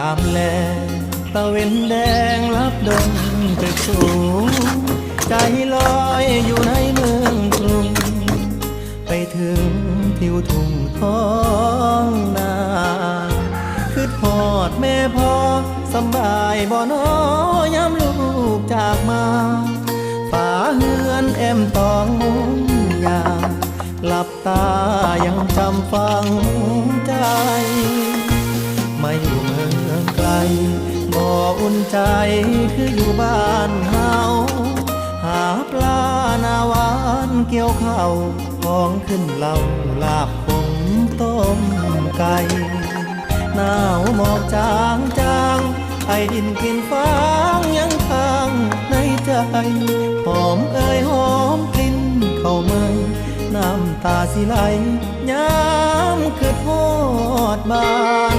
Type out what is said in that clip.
ามแลตะเวนแดงรับดงตึกสูงใจลอยอยู่ในเมืองกรุงไปถึงทิวทุ่งท้องนาคือทอดแม่พ่อสบายบ่น้อยามลูกจากมาฝาเฮือนแอมตองมุงยาหลับตายังจำฟังใจมาอยู่เมืองไกลบ่อุ่นใจคืออยู่บ้านเฮาหาปลาหน้าหวานเกี่ยวข้าวของขึ้นเหล่าลาบผงต้มไก่หนาวหมอกจางจางไอดินกินฟางยังค้างในใจหอมเอ่ยหอมกลิ่นเข้าเมืองน้ำตาสิไหลย้ำคือทอดบาน